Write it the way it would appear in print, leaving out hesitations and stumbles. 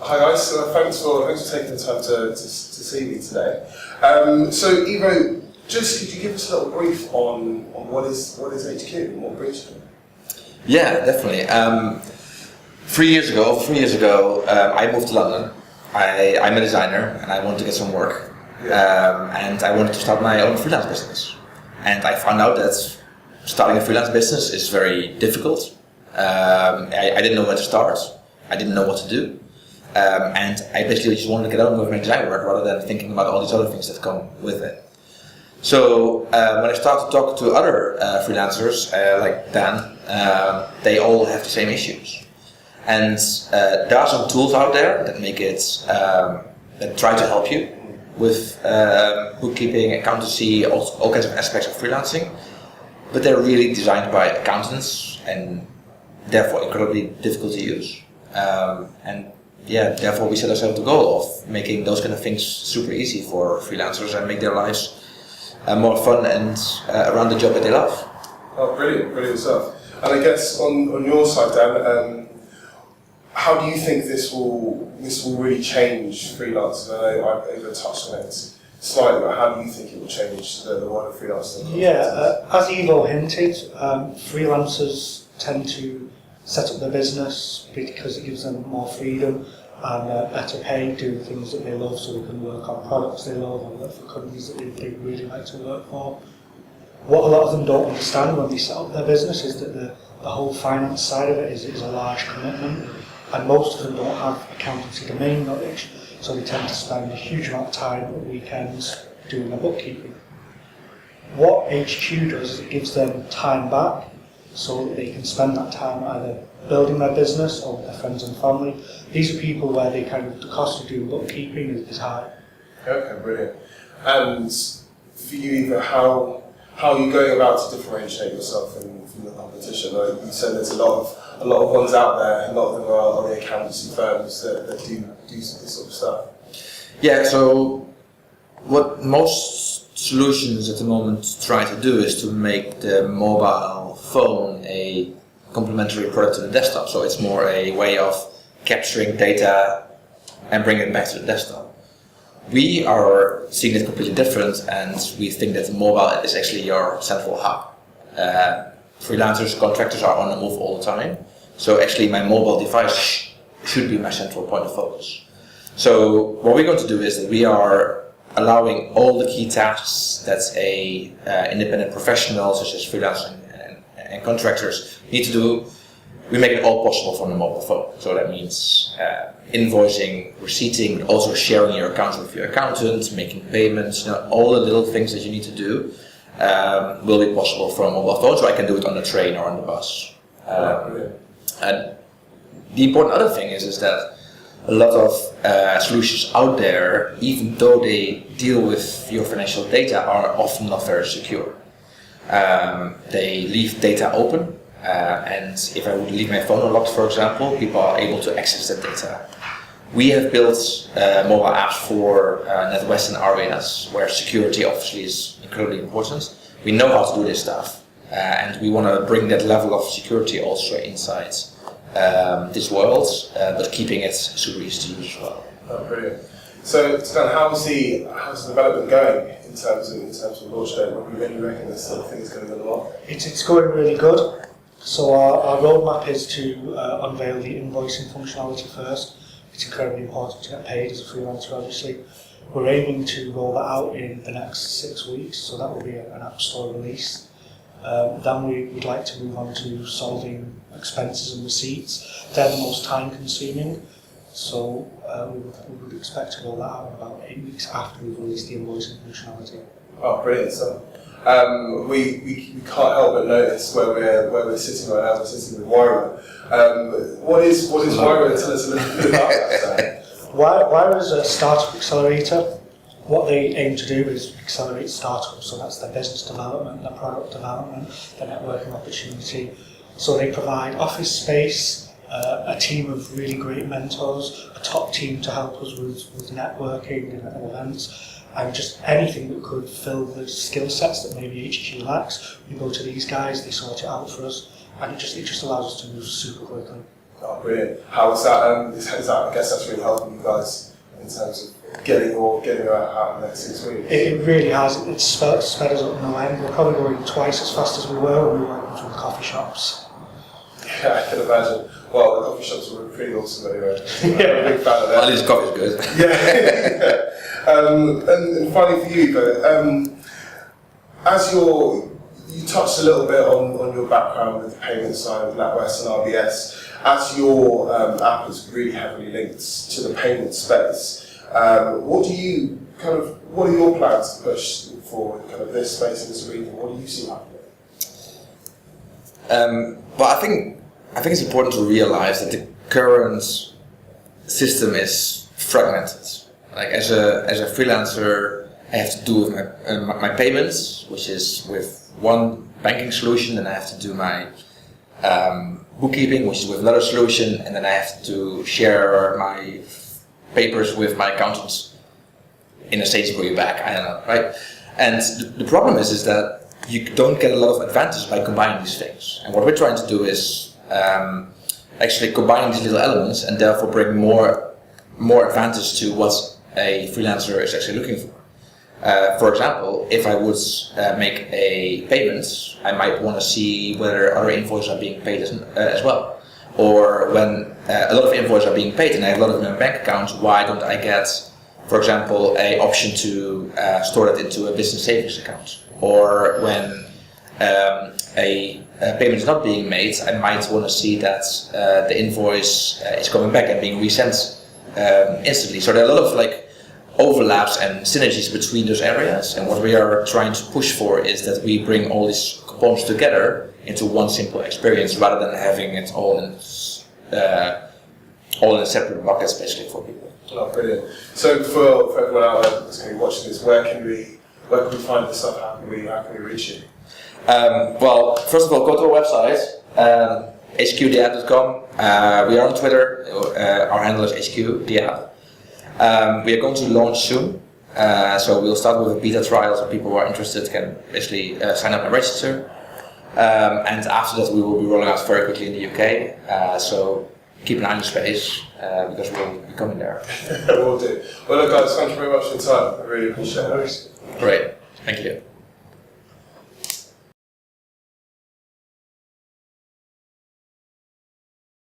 Hi guys, thanks for taking the time to see me today. So Ivo, just could you give us a little brief on what is HQ and what brings you? Yeah, definitely. 3 years ago, I moved to London. I'm a designer and I wanted to get some work. And I wanted to start my own freelance business. And I found out that starting a freelance business is very difficult. I didn't know where to start. I didn't know what to do. And I basically just wanted to get on with my design work rather than thinking about all these other things that come with it. So when I started to talk to other freelancers like Dan, they all have the same issues. And there are some tools out there that make it, that try to help you with bookkeeping, accountancy, all kinds of aspects of freelancing. But they're really designed by accountants and therefore incredibly difficult to use. Therefore we set ourselves the goal of making those kind of things super easy for freelancers and make their lives more fun and around the job that they love. Oh, brilliant stuff. And I guess on your side, Dan, how do you think this will really change freelancers? I know I've even touched on it slightly, but how do you think it will change the world of freelancing? Yeah, as Ivo hinted, freelancers tend to set up their business because it gives them more freedom and better pay, do things that they love, so they can work on products they love and work for companies that they really like to work for. What a lot of them don't understand when they set up their business is that the whole finance side of it is a large commitment, and most of them don't have accountancy domain knowledge, so they tend to spend a huge amount of time at weekends doing their bookkeeping. What HQ does is it gives them time back, so that they can spend that time either building their business or with their friends and family. These are people where the cost of doing bookkeeping is high. Okay, brilliant. And for you, Eva, how are you going about to differentiate yourself from the competition? Like you said, there's a lot of ones out there. A lot of them are the accountancy firms that do this sort of stuff. Yeah. So what most solutions at the moment try to do is to make the mobile phone a complementary product to the desktop. So it's more a way of capturing data and bringing it back to the desktop. We are seeing it completely different, and we think that the mobile is actually your central hub. Freelancers, contractors are on the move all the time. So actually my mobile device should be my central point of focus. So what we're going to do is that we are allowing all the key tasks that a independent professional such as freelancers and contractors need to do. We make it all possible from the mobile phone. So that means invoicing, receipting, but also sharing your accounts with your accountant, making payments, all the little things that you need to do will be possible from a mobile phone. So I can do it on the train or on the bus. And the important other thing is that a lot of solutions out there, even though they deal with your financial data, are often not very secure. They leave data open, and if I would leave my phone unlocked, for example, people are able to access that data. We have built mobile apps for NatWest and RBS, where security obviously is incredibly important. We know how to do this stuff, and we want to bring that level of security also inside this world, but keeping it super easy to use as well. Oh, brilliant. So, Dan, how's the development going in terms of launch date? When you reckon this sort of thing is going to go along? It's going really good. So our roadmap is to unveil the invoicing functionality first. It's incredibly important to get paid as a freelancer, obviously. We're aiming to roll that out in the next 6 weeks, so that will be an App Store release. Then we'd like to move on to solving expenses and receipts. They're the most time consuming, so we would expect to roll that out in about 8 weeks after we've released the invoicing functionality. Oh, brilliant! So we can't help but notice where we're sitting right now. We're sitting with Wyra. What is Wyra? Tell us a little bit about that. Wyra is a startup accelerator. What they aim to do is accelerate startups, so that's their business development, their product development, their networking opportunity. So they provide office space, a team of really great mentors, a top team to help us with networking and events, and just anything that could fill the skill sets that maybe HQ lacks. We go to these guys, they sort it out for us, and it just allows us to move super quickly. Oh, brilliant. How was that? Is that? I guess that's really helping you guys in terms of getting out in the next 6 weeks. It really has. It's sped us up no end. We're probably going twice as fast as we were when we went into the coffee shops. Yeah, I can imagine. Well, the coffee shops were pretty awesome anyway. I'm a big fan of that. At least coffee is good. Yeah. And finally for you, Ivo, as you touched a little bit on your background with the payment side of NatWest and RBS. As your app is really heavily linked to the payment space, what are your plans to push for kind of this space in this region? What do you see happening? Well, I think it's important to realize that the current system is fragmented. Like as a freelancer, I have to do with my payments, which is with one banking solution, and I have to do my bookkeeping, which is with another solution, and then I have to share my papers with my accountants in a Sainsbury bag. I don't know, right? And the problem is that you don't get a lot of advantage by combining these things. And what we're trying to do is actually combine these little elements and therefore bring more advantage to what a freelancer is actually looking for. For example, if I would make a payment, I might want to see whether other invoices are being paid as well. Or when a lot of invoices are being paid and I have a lot of them in my bank account, why don't I get, for example, an option to store that into a business savings account? Or when a payment is not being made, I might want to see that the invoice is coming back and being resent instantly. So there are a lot of overlaps and synergies between those areas, and what we are trying to push for is that we bring all these components together into one simple experience rather than having it all in separate buckets basically for people. Oh, brilliant. So for everyone out there that's going to be watching this, where can we find this stuff? How can we reach you? Well, first of all, go to our website, hqtheapp.com. We are on Twitter. Our handle is hqtheapp. We are going to launch soon, so we'll start with a beta trial, so people who are interested can basically sign up and register. And after that we will be rolling out very quickly in the UK, so keep an eye on the space, because we'll be coming there. Will do. Well look guys, thank you very much for your time, I really appreciate it. Great, thank you.